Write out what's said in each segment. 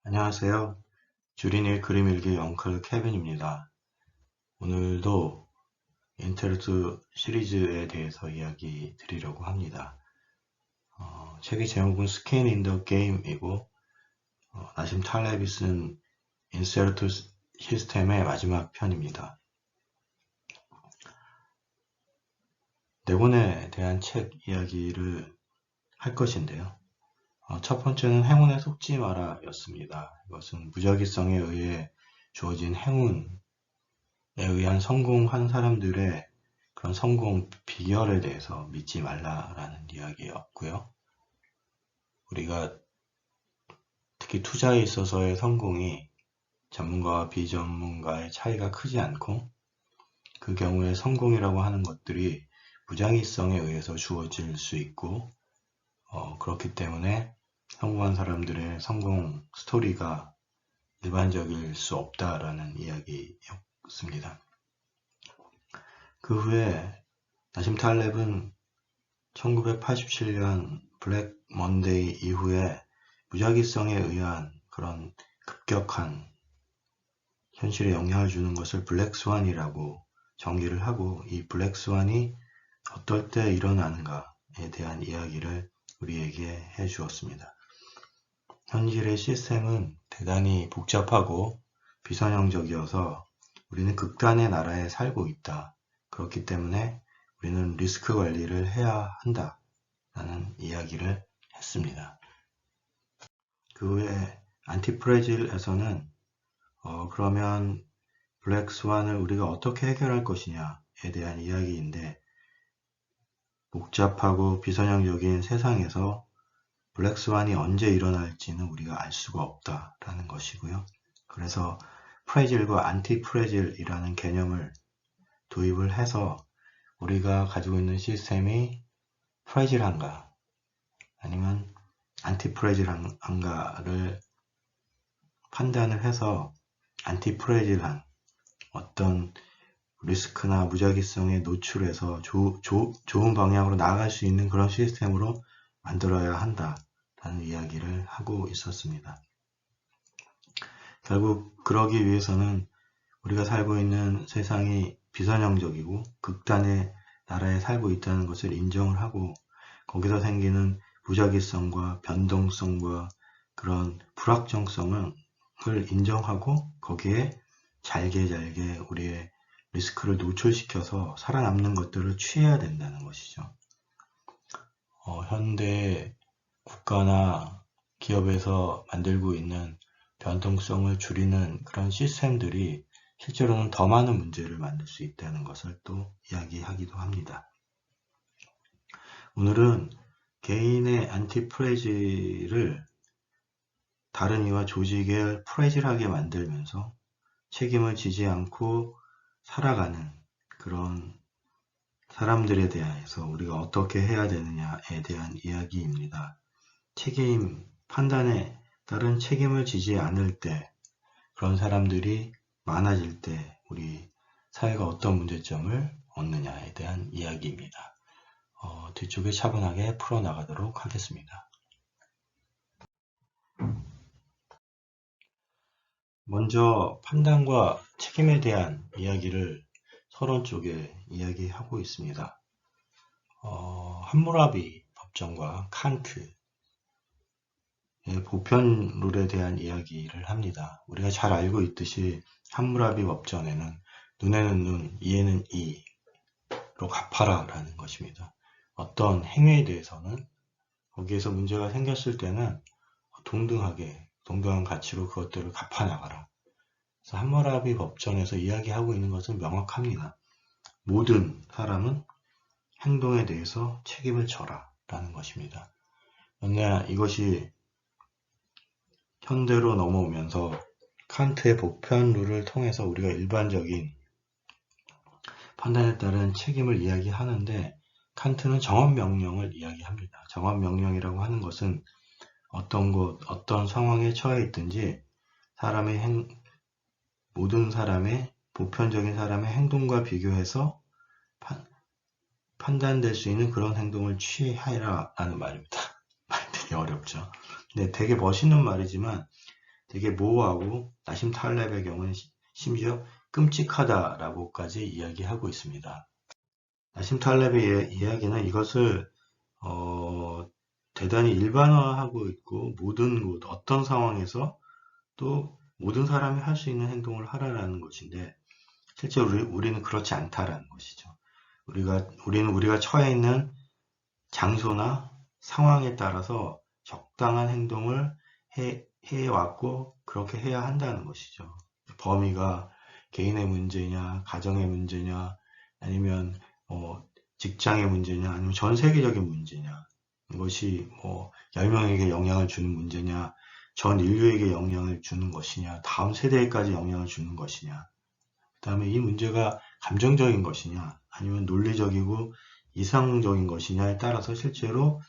안녕하세요. 주린이 그림 일기 엉클 케빈입니다. 오늘도 인터루트 시리즈에 대해서 이야기 드리려고 합니다. 책의 제목은 스킨 인 더 게임이고 나심 탈레비 쓴 인서트 시스템의 마지막 편입니다. 네 권에 대한 책 이야기를 할 것인데요. 첫 번째는 행운에 속지 마라 였습니다. 이것은 무작위성에 의해 주어진 행운에 의한 성공한 사람들의 그런 성공 비결에 대해서 믿지 말라라는 이야기였고요. 우리가 특히 투자에 있어서의 성공이 전문가와 비전문가의 차이가 크지 않고 그 경우에 성공이라고 하는 것들이 무작위성에 의해서 주어질 수 있고 그렇기 때문에 성공한 사람들의 성공 스토리가 일반적일 수 없다라는 이야기였습니다. 그 후에 나심 탈렙은 1987년 블랙 먼데이 이후에 무작위성에 의한 그런 급격한 현실에 영향을 주는 것을 블랙스완이라고 정의를 하고, 이 블랙스완이 어떨 때 일어나는가에 대한 이야기를 우리에게 해 주었습니다. 현실의 시스템은 대단히 복잡하고 비선형적이어서 우리는 극단의 나라에 살고 있다. 그렇기 때문에 우리는 리스크 관리를 해야 한다. 라는 이야기를 했습니다. 그 외에 안티프레질에서는 그러면 블랙스완을 우리가 어떻게 해결할 것이냐에 대한 이야기인데, 복잡하고 비선형적인 세상에서 블랙스완이 언제 일어날지는 우리가 알 수가 없다라는 것이고요. 그래서 프레질과 안티프레질이라는 개념을 도입을 해서 우리가 가지고 있는 시스템이 프레질한가 아니면 안티프레질한가를 판단을 해서 안티프레질한 어떤 리스크나 무작위성에 노출해서 좋은 방향으로 나아갈 수 있는 그런 시스템으로 만들어야 한다라는 이야기를 하고 있었습니다. 결국 그러기 위해서는 우리가 살고 있는 세상이 비선형적이고 극단의 나라에 살고 있다는 것을 인정을 하고, 거기서 생기는 무작위성과 변동성과 그런 불확정성을 인정하고 거기에 잘게 우리의 리스크를 노출시켜서 살아남는 것들을 취해야 된다는 것이죠. 현대 국가나 기업에서 만들고 있는 변동성을 줄이는 그런 시스템들이 실제로는 더 많은 문제를 만들 수 있다는 것을 또 이야기하기도 합니다. 오늘은 개인의 안티프레질을 다른 이와 조직을 프레질하게 만들면서 책임을 지지 않고 살아가는 그런 사람들에 대해서 우리가 어떻게 해야 되느냐에 대한 이야기입니다. 판단에 따른 책임을 지지 않을 때, 그런 사람들이 많아질 때 우리 사회가 어떤 문제점을 얻느냐에 대한 이야기입니다. 뒤쪽에 차분하게 풀어나가도록 하겠습니다. 먼저 판단과 책임에 대한 이야기를 서론 쪽에 이야기하고 있습니다. 함무라비 법정과 칸트의 보편룰에 대한 이야기를 합니다. 우리가 잘 알고 있듯이 함무라비 법정에는 눈에는 눈, 이에는 이로 갚아라 라는 것입니다. 어떤 행위에 대해서는 거기에서 문제가 생겼을 때는 동등한 가치로 그것들을 갚아나가라. 그래서 함무라비 법정에서 이야기하고 있는 것은 명확합니다. 모든 사람은 행동에 대해서 책임을 져라 라는 것입니다. 그런데 이것이 현대로 넘어오면서 칸트의 보편룰을 통해서 우리가 일반적인 판단에 따른 책임을 이야기하는데, 칸트는 정언명령을 이야기합니다. 정언명령이라고 하는 것은 어떤 상황에 처해 있든지 모든 사람의 보편적인 사람의 행동과 비교해서 판단될 수 있는 그런 행동을 취해라 라는 말입니다. 말 되게 어렵죠. 네, 되게 멋있는 말이지만 되게 모호하고 나심 탈렙의 경우는 심지어 끔찍하다라고까지 이야기하고 있습니다. 나심 탈렙의 이야기는 이것을 대단히 일반화하고 있고 모든 곳, 어떤 상황에서 또 모든 사람이 할 수 있는 행동을 하라라는 것인데 실제로 우리는 그렇지 않다라는 것이죠. 우리는 우리가 처해 있는 장소나 상황에 따라서 적당한 행동을 해왔고 그렇게 해야 한다는 것이죠. 범위가 개인의 문제냐, 가정의 문제냐, 아니면 직장의 문제냐, 아니면 전 세계적인 문제냐, 이것이 10명에게 영향을 주는 문제냐, 전 인류에게 영향을 주는 것이냐, 다음 세대에까지 영향을 주는 것이냐, 그 다음에 이 문제가 감정적인 것이냐, 아니면 논리적이고 이상적인 것이냐에 따라서 실제로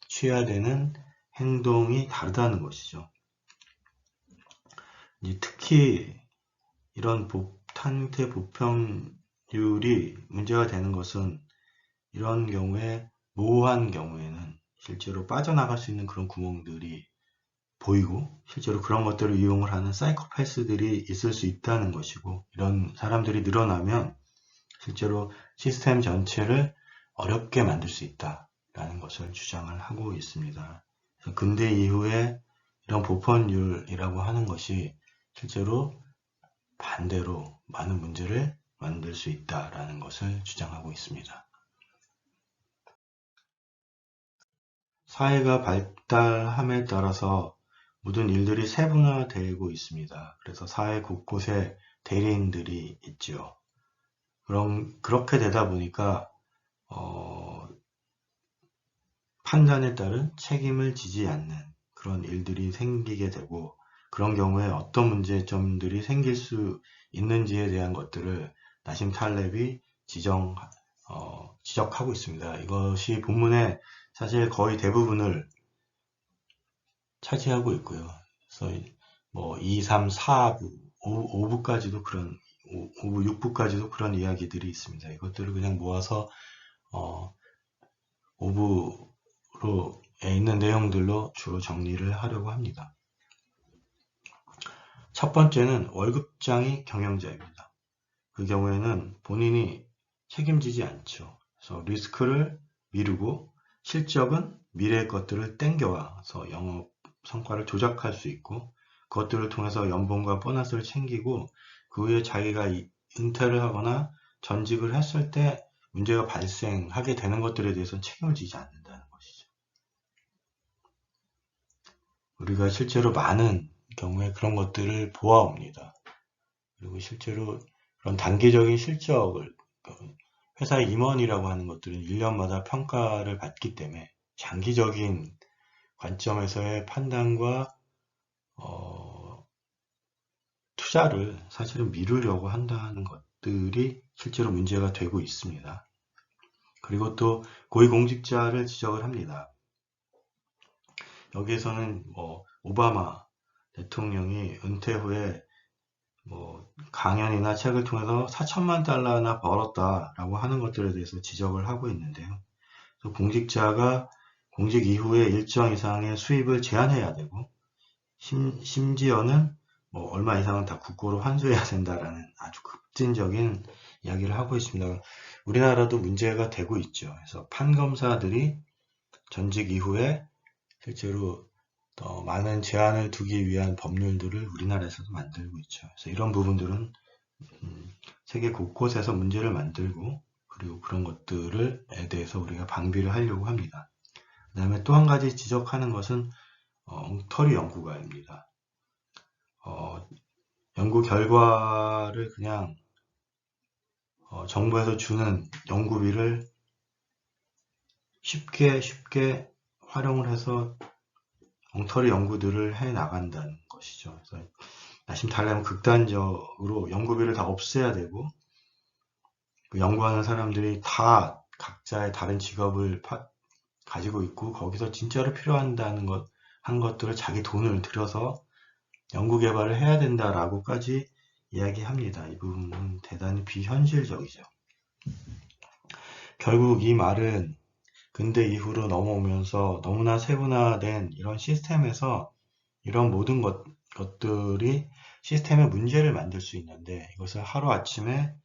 취해야 되는 행동이 다르다는 것이죠. 특히 이런 탄태 보편율이 문제가 되는 것은 이런 경우에 모호한 경우에는 실제로 빠져나갈 수 있는 그런 구멍들이 보이고 실제로 그런 것들을 이용을 하는 사이코패스들이 있을 수 있다는 것이고 이런 사람들이 늘어나면 실제로 시스템 전체를 어렵게 만들 수 있다라는 것을 주장을 하고 있습니다. 근대 이후에 이런 보편율이라고 하는 것이 실제로 반대로 많은 문제를 만들 수 있다라는 것을 주장하고 있습니다. 사회가 발달함에 따라서 모든 일들이 세분화되고 있습니다. 그래서 사회 곳곳에 대리인들이 있죠. 그렇게 되다 보니까 판단에 따른 책임을 지지 않는 그런 일들이 생기게 되고 그런 경우에 어떤 문제점들이 생길 수 있는지에 대한 것들을 나심 탈렙이 지적하고 있습니다. 이것이 본문의 사실 거의 대부분을 차지하고 있고요. 그래서 2, 3, 4부, 5부까지도 5부, 6부까지도 그런 이야기들이 있습니다. 이것들을 그냥 모아서 5부로 있는 내용들로 주로 정리를 하려고 합니다. 첫 번째는 월급장이 경영자입니다. 그 경우에는 본인이 책임지지 않죠. 그래서 리스크를 미루고 실적은 미래의 것들을 땡겨와서 영업 성과를 조작할 수 있고 그것들을 통해서 연봉과 보너스를 챙기고 그 후에 자기가 은퇴를 하거나 전직을 했을 때 문제가 발생하게 되는 것들에 대해서는 책임을 지지 않는다는 것이죠. 우리가 실제로 많은 경우에 그런 것들을 보아옵니다. 그리고 실제로 그런 단기적인 실적을 회사의 임원이라고 하는 것들은 1년마다 평가를 받기 때문에 장기적인 관점에서의 판단과 투자를 사실은 미루려고 한다는 것들이 실제로 문제가 되고 있습니다. 그리고 또 고위공직자를 지적을 합니다. 여기에서는 오바마 대통령이 은퇴 후에 강연이나 책을 통해서 4천만 달러나 벌었다라고 하는 것들에 대해서 지적을 하고 있는데요. 공직자가 공직 이후에 일정 이상의 수입을 제한해야 되고 심지어는 얼마 이상은 다 국고로 환수해야 된다라는 아주 급진적인 이야기를 하고 있습니다. 우리나라도 문제가 되고 있죠. 그래서 판검사들이 전직 이후에 실제로 더 많은 제한을 두기 위한 법률들을 우리나라에서도 만들고 있죠. 그래서 이런 부분들은 세계 곳곳에서 문제를 만들고 그리고 그런 것들에 대해서 우리가 방비를 하려고 합니다. 그 다음에 또 한 가지 지적하는 것은 엉터리 연구가입니다. 연구 결과를 그냥 정부에서 주는 연구비를 쉽게 활용을 해서 엉터리 연구들을 해 나간다는 것이죠. 그래서 나심 탈렙은 극단적으로 연구비를 다 없애야 되고 그 연구하는 사람들이 다 각자의 다른 직업을 가지고 있고 거기서 진짜로 필요한다는 한 것들을 자기 돈을 들여서 연구 개발을 해야 된다라고까지 이야기합니다. 이 부분은 대단히 비현실적이죠. 결국 이 말은 근대 이후로 넘어오면서 너무나 세분화된 이런 시스템에서 이런 모든 것들이 시스템에 문제를 만들 수 있는데 이것을 하루아침에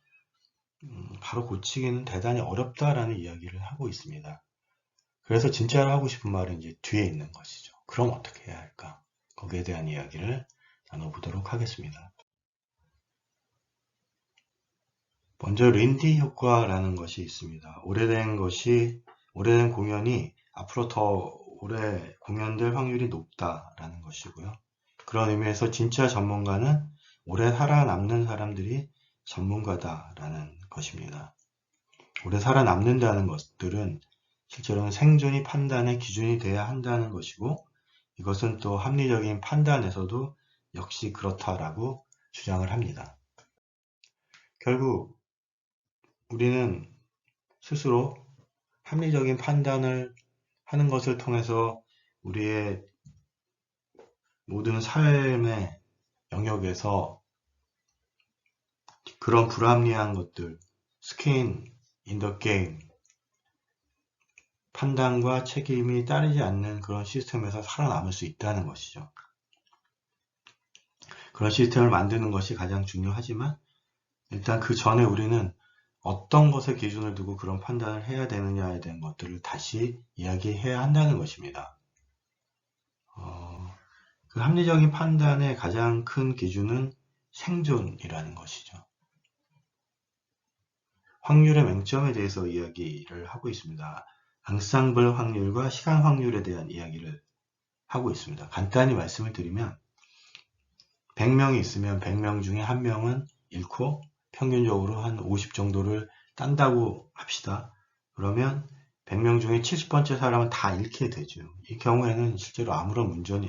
바로 고치기는 대단히 어렵다라는 이야기를 하고 있습니다. 그래서 진짜로 하고 싶은 말은 이제 뒤에 있는 것이죠. 그럼 어떻게 해야 할까? 거기에 대한 이야기를 나눠보도록 하겠습니다. 먼저 린디 효과라는 것이 있습니다. 오래된 공연이 앞으로 더 오래 공연될 확률이 높다라는 것이고요. 그런 의미에서 진짜 전문가는 오래 살아남는 사람들이 전문가다라는 것입니다. 오래 살아남는다는 것들은 실제로는 생존이 판단의 기준이 돼야 한다는 것이고 이것은 또 합리적인 판단에서도 역시 그렇다라고 주장을 합니다. 결국 우리는 스스로 합리적인 판단을 하는 것을 통해서 우리의 모든 삶의 영역에서 그런 불합리한 것들, skin in the game, 판단과 책임이 따르지 않는 그런 시스템에서 살아남을 수 있다는 것이죠. 그런 시스템을 만드는 것이 가장 중요하지만 일단 그 전에 우리는 어떤 것에 기준을 두고 그런 판단을 해야 되느냐에 대한 것들을 다시 이야기해야 한다는 것입니다. 그 합리적인 판단의 가장 큰 기준은 생존이라는 것이죠. 확률의 맹점에 대해서 이야기를 하고 있습니다. 앙상블 확률과 시간 확률에 대한 이야기를 하고 있습니다. 간단히 말씀을 드리면 100명이 있으면 100명 중에 1명은 잃고 평균적으로 한 50 정도를 딴다고 합시다. 그러면 100명 중에 70번째 사람은 다 잃게 되죠. 이 경우에는 실제로 아무런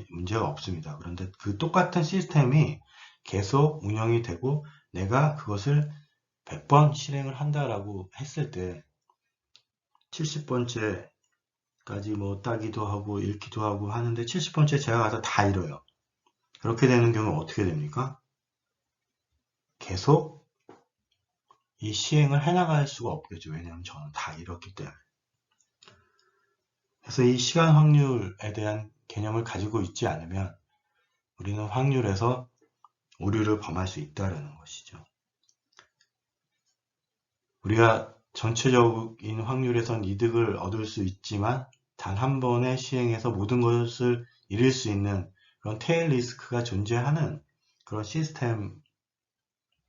문제가 없습니다. 그런데 그 똑같은 시스템이 계속 운영이 되고 내가 그것을 100번 실행을 한다라고 했을 때 70번째까지 뭐 따기도 하고 읽기도 하고 하는데 70번째 제가 가서 다 잃어요. 그렇게 되는 경우는 어떻게 됩니까? 계속 이 시행을 해나갈 수가 없겠죠. 왜냐하면 저는 다 잃었기 때문에. 그래서 이 시간 확률에 대한 개념을 가지고 있지 않으면 우리는 확률에서 오류를 범할 수 있다는 것이죠. 우리가 전체적인 확률에선 이득을 얻을 수 있지만 단 한 번의 시행에서 모든 것을 잃을 수 있는 그런 테일 리스크가 존재하는 그런 시스템에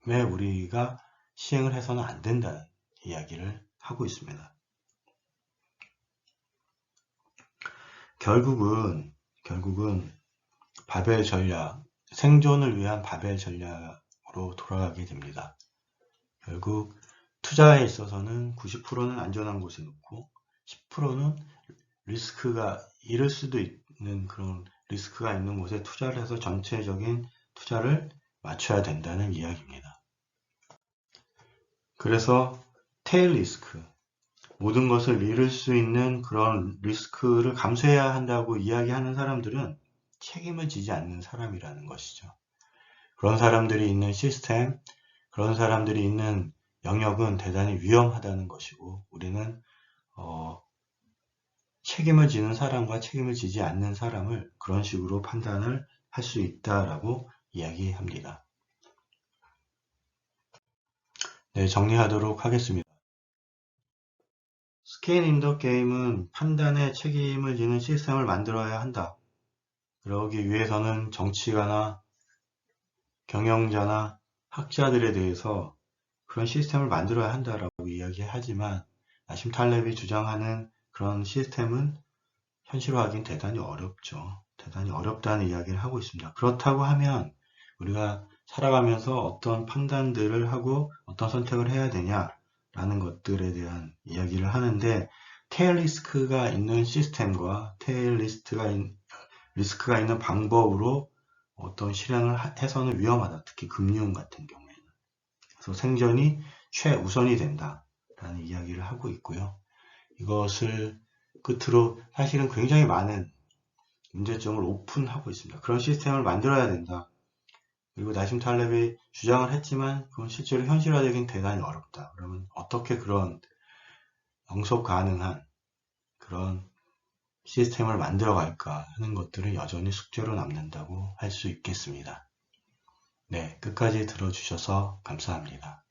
우리가 시행을 해서는 안 된다는 이야기를 하고 있습니다. 결국은 바벨 전략, 생존을 위한 바벨 전략으로 돌아가게 됩니다. 결국 투자에 있어서는 90%는 안전한 곳에 놓고 10%는 리스크가 잃을 수도 있는 그런 리스크가 있는 곳에 투자를 해서 전체적인 투자를 맞춰야 된다는 이야기입니다. 그래서 테일 리스크, 모든 것을 잃을 수 있는 그런 리스크를 감수해야 한다고 이야기하는 사람들은 책임을 지지 않는 사람이라는 것이죠. 그런 사람들이 있는 시스템, 그런 사람들이 있는 영역은 대단히 위험하다는 것이고 우리는 책임을 지는 사람과 책임을 지지 않는 사람을 그런 식으로 판단을 할 수 있다라고 이야기합니다. 네, 정리하도록 하겠습니다. 스킨 인 더 게임은 판단에 책임을 지는 시스템을 만들어야 한다. 그러기 위해서는 정치가나 경영자나 학자들에 대해서 그런 시스템을 만들어야 한다라고 이야기하지만 나심 탈렙이 주장하는 그런 시스템은 현실화하기는 대단히 어렵죠. 대단히 어렵다는 이야기를 하고 있습니다. 그렇다고 하면 우리가 살아가면서 어떤 판단들을 하고 어떤 선택을 해야 되냐라는 것들에 대한 이야기를 하는데 테일 리스크가 있는 시스템과 테일 리스크가 있는 방법으로 어떤 실행을 해서는 위험하다. 특히 금융 같은 경우에는. 그래서 생존이 최우선이 된다라는 이야기를 하고 있고요. 이것을 끝으로 사실은 굉장히 많은 문제점을 오픈하고 있습니다. 그런 시스템을 만들어야 된다. 그리고 나심 탈렙이 주장을 했지만 그건 실제로 현실화되긴 대단히 어렵다. 그러면 어떻게 그런 영속 가능한 그런 시스템을 만들어 갈까 하는 것들은 여전히 숙제로 남는다고 할 수 있겠습니다. 네, 끝까지 들어주셔서 감사합니다.